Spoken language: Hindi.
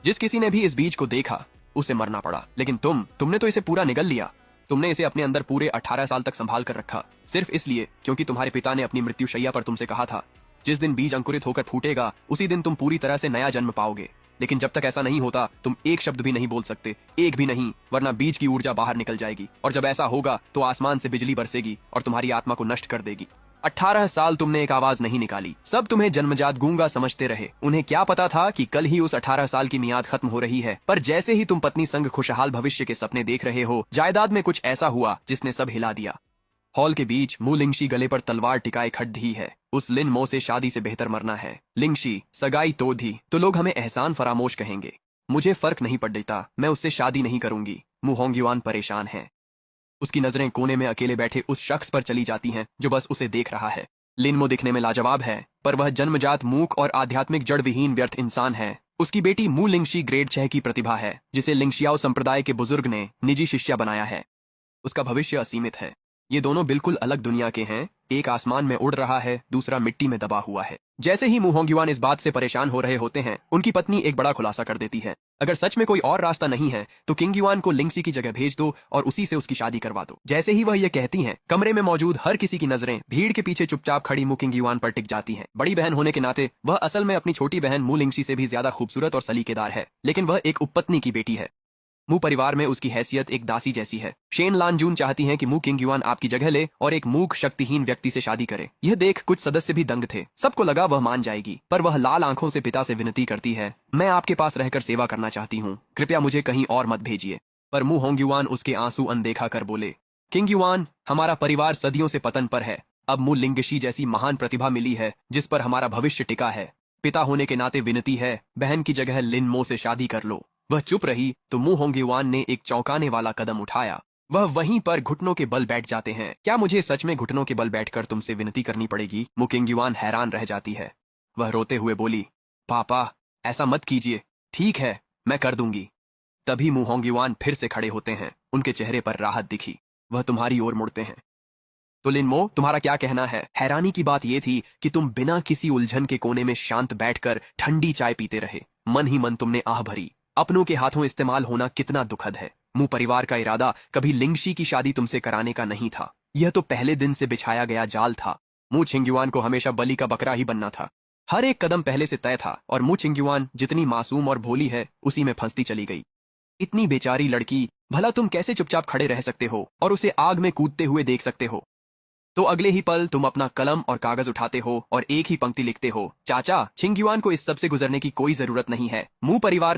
जिस किसी ने भी इस बीज को देखा उसे मरना पड़ा, लेकिन तुमने तो इसे पूरा निगल लिया। तुमने इसे अपने अंदर पूरे 18 साल तक संभाल कर रखा, सिर्फ इसलिए क्योंकि तुम्हारे पिता ने अपनी मृत्यु शैया पर तुमसे कहा था, जिस दिन बीज अंकुरित होकर फूटेगा उसी दिन तुम पूरी तरह से नया जन्म पाओगे। लेकिन जब तक ऐसा नहीं होता तुम एक शब्द भी नहीं बोल सकते, एक भी नहीं, वरना बीज की ऊर्जा बाहर निकल जाएगी और जब ऐसा होगा तो आसमान से बिजली बरसेगी और तुम्हारी आत्मा को नष्ट कर देगी। 18 साल तुमने एक आवाज नहीं निकाली, सब तुम्हें जन्मजात गूंगा समझते रहे। उन्हें क्या पता था कि कल ही उस 18 साल की मियाद खत्म हो रही है। पर जैसे ही तुम पत्नी संग खुशहाल भविष्य के सपने देख रहे हो, जायदाद में कुछ ऐसा हुआ जिसने सब हिला दिया। हॉल के बीच मु लिंगशी गले पर तलवार टिकाए खड़ी है। उस लिन मो से शादी से बेहतर मरना है। लिंगशी सगाई तो दी तो लोग हमें एहसान फरामोश कहेंगे। मुझे फर्क नहीं पड़ देता, मैं उससे शादी नहीं करूंगी। मु होंगयुआन परेशान है। उसकी नजरें कोने में अकेले बैठे उस शख्स पर चली जाती हैं जो बस उसे देख रहा है। लिनमो दिखने में लाजवाब है, पर वह जन्मजात मूक और आध्यात्मिक जड़ विहीन व्यर्थ इंसान है। उसकी बेटी मु लिंगशी ग्रेड 6 की प्रतिभा है, जिसे लिंगशियाओ संप्रदाय के बुजुर्ग ने निजी शिष्या बनाया है। उसका भविष्य असीमित है। ये दोनों बिल्कुल अलग दुनिया के हैं, एक आसमान में उड़ रहा है, दूसरा मिट्टी में दबा हुआ है। जैसे ही मु होंगयुआन इस बात से परेशान हो रहे होते हैं, उनकी पत्नी एक बड़ा खुलासा कर देती है। अगर सच में कोई और रास्ता नहीं है तो किंगयुआन को लिंगशी की जगह भेज दो और उसी से उसकी शादी करवा दो। जैसे ही वह ये कहती हैं, कमरे में मौजूद हर किसी की नजरें भीड़ के पीछे चुपचाप खड़ी मु किंगयुआन पर टिक जाती हैं। बड़ी बहन होने के नाते वह असल में अपनी छोटी बहन मु लिंगशी से भी ज्यादा खूबसूरत और सलीकेदार है, लेकिन वह एक उपपत्नी की बेटी है। मु परिवार में उसकी हैसियत एक दासी जैसी है। शेन लानजून चाहती हैं कि मु किंगयुआन आपकी जगह ले और एक मूक शक्तिहीन व्यक्ति से शादी करे। यह देख कुछ सदस्य भी दंग थे। सबको लगा वह मान जाएगी, पर वह लाल आंखों से पिता से विनती करती है, मैं आपके पास रहकर सेवा करना चाहती हूँ, कृपया मुझे कहीं और मत भेजिए। पर मु होंगयुआन उसके आंसू अनदेखा कर बोले, किंगयुआन, हमारा परिवार सदियों से पतन पर है। अब मु लिंगशी जैसी महान प्रतिभा मिली है जिस पर हमारा भविष्य टिका है। पिता होने के नाते विनती है, बहन की जगह लिनमो से शादी कर लो। वह चुप रही तो मु होंगयुआन ने एक चौंकाने वाला कदम उठाया। वह वहीं पर घुटनों के बल बैठ जाते हैं। क्या मुझे सच में घुटनों के बल बैठकर तुमसे विनती करनी पड़ेगी? मु किंगयुआन हैरान रह जाती है। वह रोते हुए बोली, पापा ऐसा मत कीजिए। ठीक है, मैं कर दूंगी। तभी मु होंगयुआन फिर से खड़े होते हैं। उनके चेहरे पर राहत दिखी। वह तुम्हारी ओर मुड़ते हैं। तो लिनमो, तुम्हारा क्या कहना है? हैरानी की बात यह थी कि तुम बिना किसी उलझन के कोने में शांत बैठकर ठंडी चाय पीते रहे। मन ही मन तुमने आह भरी। अपनों के हाथों इस्तेमाल होना कितना दुखद है। मु परिवार का इरादा कभी लिंगशी की शादी तुमसे कराने का नहीं था। यह तो पहले दिन से बिछाया गया जाल था। मु छिंगयुआन को हमेशा बलि का बकरा ही बनना था। हर एक कदम पहले से तय था और मु छिंगयुआन जितनी मासूम और भोली है उसी में फंसती चली गई। इतनी बेचारी लड़की, भला तुम कैसे चुपचाप खड़े रह सकते हो और उसे आग में कूदते हुए देख सकते हो? तो अगले ही पल तुम अपना कलम और कागज उठाते हो और एक ही पंक्ति लिखते हो, चाचा, छिंगयुआन को इस सब से गुजरने की कोई जरूरत नहीं है। मु परिवार